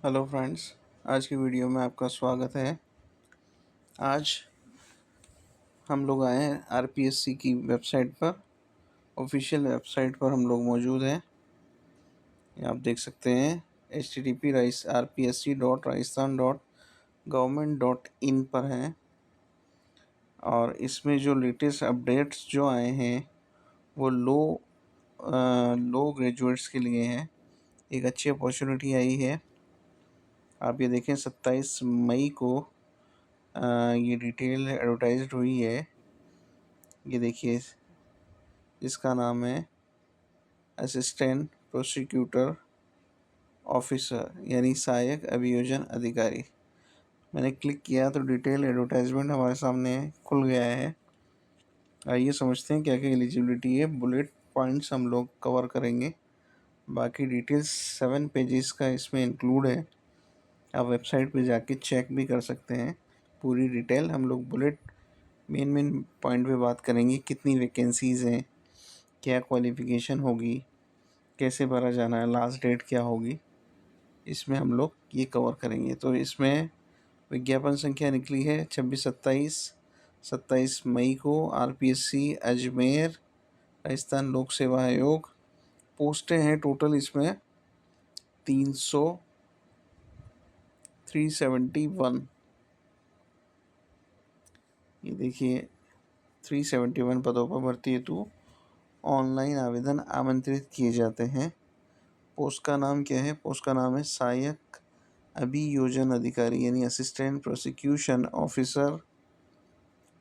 Hello friends, आज की video में आपका स्वागत है। आज हम लोग आए हैं आरपीएससी की वेबसाइट पर। ऑफिशियल वेबसाइट पर हम लोग मौजूद हैं। ये आप देख सकते हैं http://rpsc.rajasthan.government.in पर हैं। और इसमें जो लेटेस्ट अपडेट्स जो आए हैं वो लो ग्रेजुएट्स के लिए हैं। एक अच्छी अपॉर्चुनिटी आई है। आप ये देखें 27 मई को ये डिटेल एडवर्टाइज्ड हुई है। ये देखिए, इसका नाम है असिस्टेंट प्रोसिक्यूटर ऑफिसर यानी सहायक अभियोजन अधिकारी। मैंने क्लिक किया तो डिटेल एडवर्टाइजमेंट हमारे सामने खुल गया है। आइए समझते हैं क्या क्या एलिजिबिलिटी है। बुलेट पॉइंट्स हम लोग कवर करेंगे। बाकी डिटेल्स 7 पेजेस का इसमें इंक्लूड है। आप वेबसाइट पे जाके चेक भी कर सकते हैं। पूरी डिटेल हम लोग मेन पॉइंट पे बात करेंगे। कितनी वैकेंसीज़ हैं, क्या क्वालिफ़िकेशन होगी, कैसे भरा जाना है, लास्ट डेट क्या होगी, इसमें हम लोग ये कवर करेंगे। तो इसमें विज्ञापन संख्या निकली है 27 मई को आरपीएससी अजमेर राजस्थान लोक सेवा आयोग। पोस्टें हैं टोटल इसमें 371। ये देखिए 371 पदों पर भर्ती हेतु ऑनलाइन आवेदन आमंत्रित किए जाते हैं। पोस्ट का नाम क्या है? पोस्ट का नाम है सहायक अभियोजन अधिकारी यानी असिस्टेंट प्रोसिक्यूशन ऑफिसर।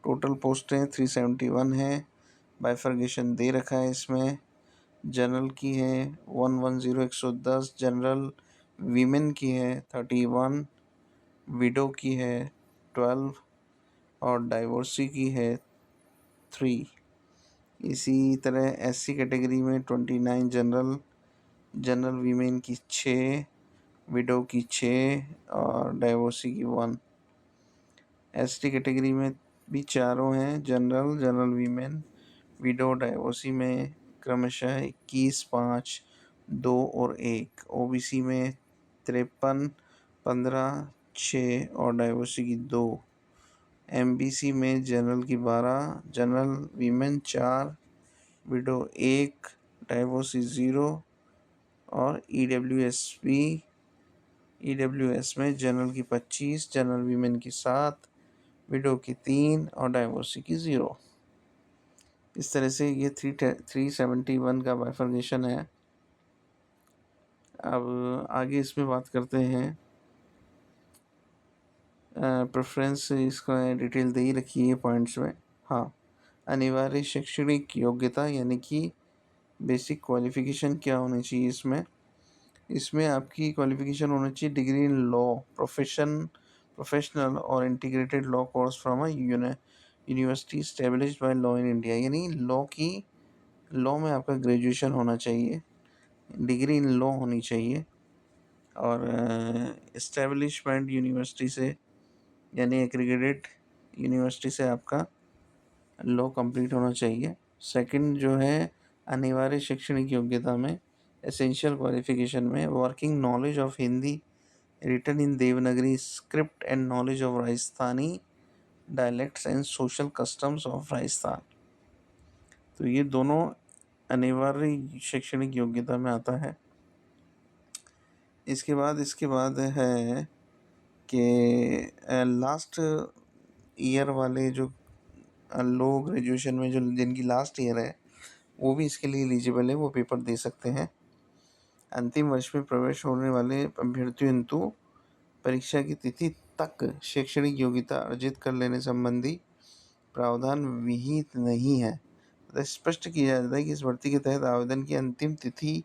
टोटल पोस्टें 371 है। बाइफर्गेशन दे रखा है इसमें। जनरल की है 110 जनरल, वीमेन की है 31, विडो की है 12 और डाइवोर्सी की है 3। इसी तरह एससी कैटेगरी में 29 जनरल वीमेन की 6, विडो की 6 और डाइवोर्सी की 1। एसटी कैटेगरी में भी चारों हैं, जनरल वीमेन, विडो, डाइवोर्सी में क्रमशः 21, 5, 2 और 1। ओबीसी में 53, 15, 6 और डाइवोर्सी की 2। एमबीसी में जनरल की 12, जनरल वीमेन 4, विडो 1, डाइवोर्सी 0 और ईडब्ल्यूएस में जनरल की 25, जनरल वीमेन की 7, विडो की 3 और डाइवोर्सी की 0। इस तरह से ये 371 का बाइफर्गेशन है। अब आगे इसमें बात करते हैं। प्रेफरेंस इसका डिटेल दे ही रखी है पॉइंट्स में। हाँ, अनिवार्य शैक्षणिक योग्यता यानी कि बेसिक क्वालिफिकेशन क्या होनी चाहिए इसमें आपकी क्वालिफिकेशन होनी चाहिए डिग्री इन लॉ, प्रोफेशनल और integrated law course from a university established by law in India. यानी लॉ में आपका ग्रेजुएशन होना चाहिए, डिग्री इन लॉ होनी चाहिए और एस्टेब्लिशमेंट यूनिवर्सिटी से यानी एग्रीगेटेड यूनिवर्सिटी से आपका लॉ कंप्लीट होना चाहिए। सेकंड जो है अनिवार्य शैक्षणिक योग्यता में एसेंशियल क्वालिफिकेशन में working knowledge of Hindi written in Devanagari script and knowledge of Rajasthani dialects and social customs of Rajasthan. तो ये दोनों अनिवार्य शैक्षणिक योग्यता में आता है। इसके बाद है कि लास्ट ईयर वाले जो लोग ग्रेजुएशन में जो जिनकी लास्ट ईयर है वो भी इसके लिए एलिजिबल है, वो पेपर दे सकते हैं। अंतिम वर्ष में प्रवेश होने वाले अभ्यर्थियों हेतु परीक्षा की तिथि तक शैक्षणिक योग्यता अर्जित कर लेने संबंधी प्रावधान विहित नहीं है। तो स्पष्ट किया जाता है कि इस भर्ती के तहत आवेदन की अंतिम तिथि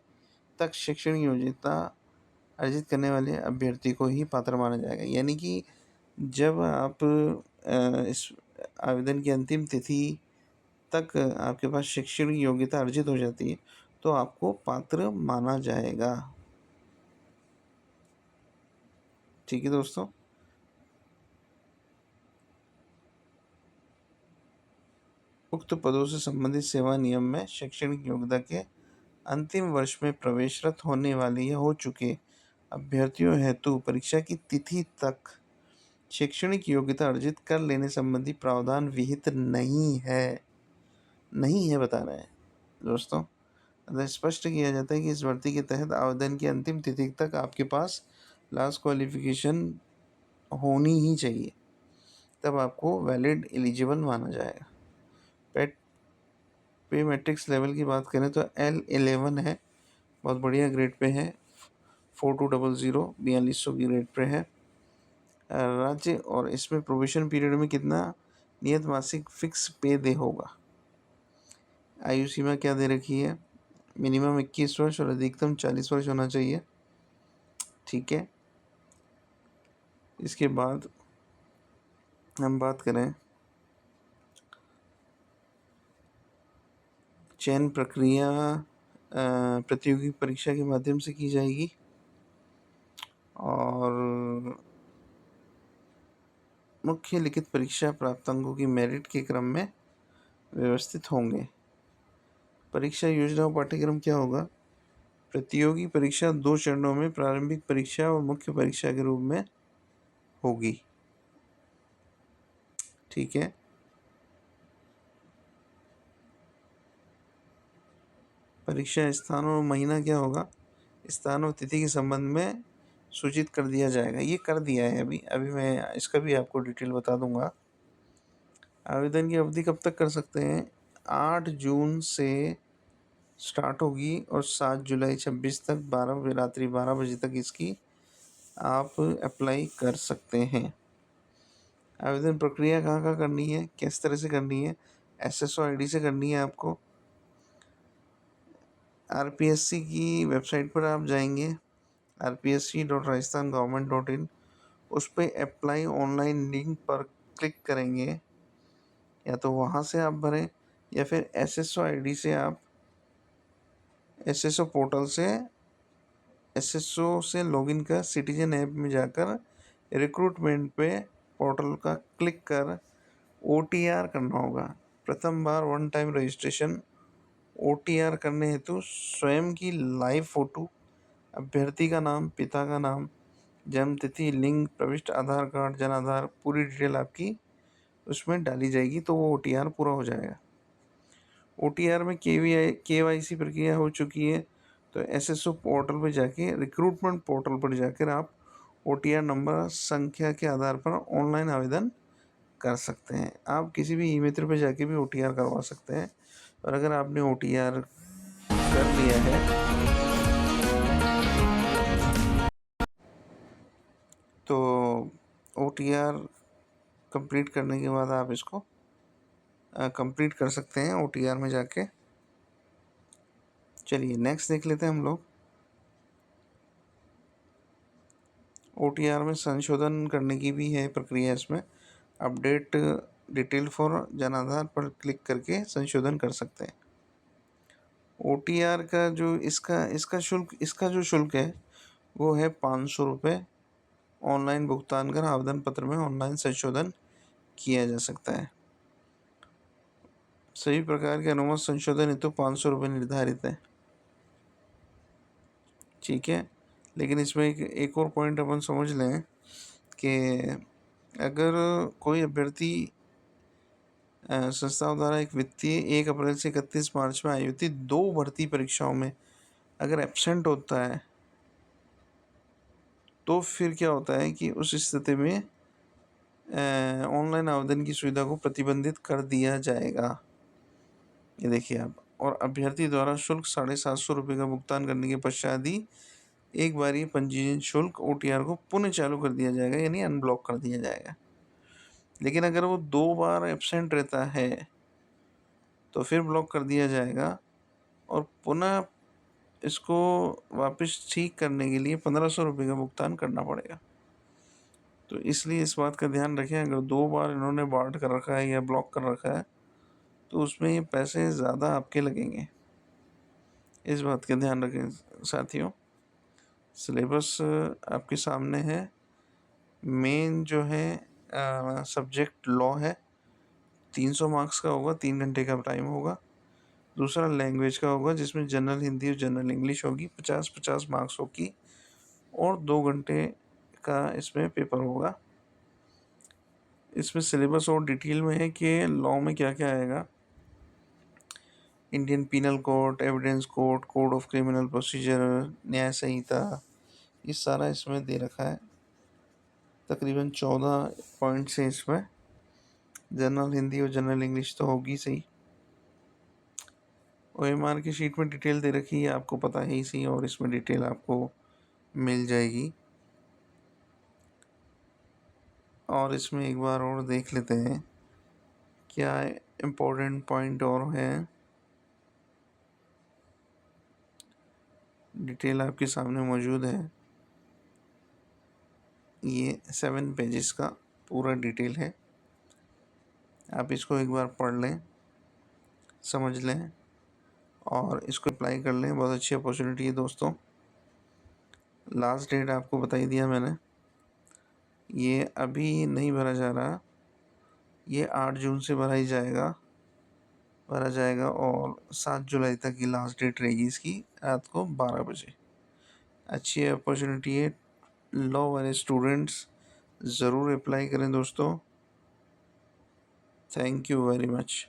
तक शैक्षणिक योग्यता अर्जित करने वाले अभ्यर्थी को ही पात्र माना जाएगा। यानी कि जब आप इस आवेदन की अंतिम तिथि तक आपके पास शैक्षणिक योग्यता अर्जित हो जाती है तो आपको पात्र माना जाएगा। ठीक है दोस्तों। उक्त पदों से संबंधित सेवा नियम में शैक्षणिक योग्यता के अंतिम वर्ष में प्रवेशरत होने वाले या हो चुके अभ्यर्थियों हेतु परीक्षा की तिथि तक शैक्षणिक योग्यता अर्जित कर लेने संबंधी प्रावधान विहित नहीं है। नहीं है बता रहे हैं दोस्तों। अतः स्पष्ट किया जाता है कि इस भर्ती के तहत आवेदन की अंतिम तिथि तक आपके पास लास्ट क्वालिफिकेशन होनी ही चाहिए, तब आपको वैलिड एलिजिबल माना जाएगा। पेट पे मैट्रिक्स लेवल की बात करें तो L11 है, बहुत बढ़िया ग्रेड पे है। 4200 4200 की ग्रेड पे है राज्य। और इसमें प्रोबेशन पीरियड में कितना नियत मासिक फिक्स पे दे होगा। आयु सीमा क्या दे रखी है, मिनिमम 21 वर्ष और अधिकतम 40 वर्ष होना चाहिए। ठीक है, इसके बाद हम बात करें चयन प्रक्रिया प्रतियोगी परीक्षा के माध्यम से की जाएगी और मुख्य लिखित परीक्षा प्राप्तांकों की मेरिट के क्रम में व्यवस्थित होंगे। परीक्षा योजना और पाठ्यक्रम क्या होगा। प्रतियोगी परीक्षा 2 चरणों में प्रारंभिक परीक्षा और मुख्य परीक्षा के रूप में होगी। ठीक है, परीक्षा स्थान और महीना क्या होगा, स्थान और तिथि के संबंध में सूचित कर दिया जाएगा। ये कर दिया है अभी मैं इसका भी आपको डिटेल बता दूंगा। आवेदन की अवधि कब तक कर सकते हैं, 8 जून से स्टार्ट होगी और 7 जुलाई 26 तक रात्रि 12 बजे तक इसकी आप अप्लाई कर सकते हैं। आवेदन प्रक्रिया कहाँ करनी है, किस तरह से करनी है। SSO ID से करनी है आपको। RPSC की वेबसाइट पर आप जाएंगे, rpsc.rajasthan.government.in, उस पर अप्लाई ऑनलाइन लिंक पर क्लिक करेंगे, या तो वहाँ से आप भरें या फिर SSO ID से आप SSO पोर्टल से SSO से लॉगिन कर सिटीजन ऐप में जाकर रिक्रूटमेंट पे पोर्टल का क्लिक कर OTR करना होगा। प्रथम बार वन टाइम रजिस्ट्रेशन। OTR करने हेतु स्वयं की लाइव फ़ोटो, अभ्यर्थी का नाम, पिता का नाम, जन्म तिथि, लिंग, प्रविष्ट आधार कार्ड, जन आधार, पूरी डिटेल आपकी उसमें डाली जाएगी तो वो OTR पूरा हो जाएगा। OTR में KYC प्रक्रिया हो चुकी है तो SSO पोर्टल पर जाके रिक्रूटमेंट पोर्टल पर जाकर आप OTR नंबर संख्या के आधार पर ऑनलाइन आवेदन कर सकते हैं। आप किसी भी ई-मित्र पर जाके भी OTR करवा सकते हैं। और अगर आपने OTR कर लिया है तो OTR कंप्लीट करने के बाद आप इसको कंप्लीट कर सकते हैं OTR में जाके। चलिए नेक्स्ट देख लेते हैं हम लोग। OTR में संशोधन करने की भी है प्रक्रिया। इसमें update detail for Jan Aadhaar पर क्लिक करके संशोधन कर सकते हैं। OTR का जो इसका जो शुल्क है वो है 500 रुपये। ऑनलाइन भुगतान कर आवेदन पत्र में ऑनलाइन संशोधन किया जा सकता है। सभी प्रकार के अनुमत संशोधन हेतु 500 रुपये निर्धारित है। ठीक है, लेकिन इसमें एक और पॉइंट अपन समझ लें कि अगर कोई अभ्यर्थी संस्थाओं द्वारा एक वित्तीय 1 अप्रैल से 31 मार्च में आयोजित 2 भर्ती परीक्षाओं में अगर एब्सेंट होता है तो फिर क्या होता है कि उस स्थिति में ऑनलाइन आवेदन की सुविधा को प्रतिबंधित कर दिया जाएगा। ये देखिए आप। और अभ्यर्थी द्वारा शुल्क 750 रुपये का भुगतान करने के पश्चात ही एक बार ये पंजीयन शुल्क OTR को पुनः चालू कर दिया जाएगा, यानी अनब्लॉक कर दिया जाएगा। लेकिन अगर वो 2 बार एब्सेंट रहता है तो फिर ब्लॉक कर दिया जाएगा और पुनः इसको वापस ठीक करने के लिए 1500 रुपये का भुगतान करना पड़ेगा। तो इसलिए इस बात का ध्यान रखें, अगर 2 बार इन्होंने बार्ड कर रखा है या ब्लॉक कर रखा है तो उसमें ये पैसे ज़्यादा आपके लगेंगे। इस बात का ध्यान रखें साथियों। सिलेबस आपके सामने है। मेन जो है सब्जेक्ट लॉ है, 300 मार्क्स का होगा, 3 घंटे का टाइम होगा। दूसरा लैंग्वेज का होगा जिसमें जनरल हिंदी और जनरल इंग्लिश होगी, 50-50 मार्क्स होगी। और 2 घंटे का इसमें पेपर होगा। इसमें सिलेबस और डिटेल में है कि लॉ में क्या-क्या आएगा। Indian penal code, evidence code, code of criminal procedure, Nyaya Sanhita, ये सारा इसमें दे रखा है। तकरीबन 14 पॉइंट्स हैं इसमें। जनरल हिंदी और जनरल इंग्लिश तो होगी सही। ओएमआर की शीट में डिटेल दे रखी है, आपको पता है ही सही, और इसमें डिटेल आपको मिल जाएगी। और इसमें एक बार और देख लेते हैं क्या इम्पोर्टेंट पॉइंट और हैं। डिटेल आपके सामने मौजूद है। ये 7 पेजेस का पूरा डिटेल है। आप इसको एक बार पढ़ लें, समझ लें और इसको अप्लाई कर लें। बहुत अच्छी अपॉर्चुनिटी है दोस्तों। लास्ट डेट आपको बता ही दिया मैंने। ये अभी नहीं भरा जा रहा, ये 8 जून से भरा जाएगा और 7 जुलाई तक की लास्ट डेट रहेगी इसकी, रात को 12 बजे। अच्छी अपॉर्चुनिटी है। लॉ वाले स्टूडेंट्स ज़रूर अप्लाई करें दोस्तों। Thank you very much.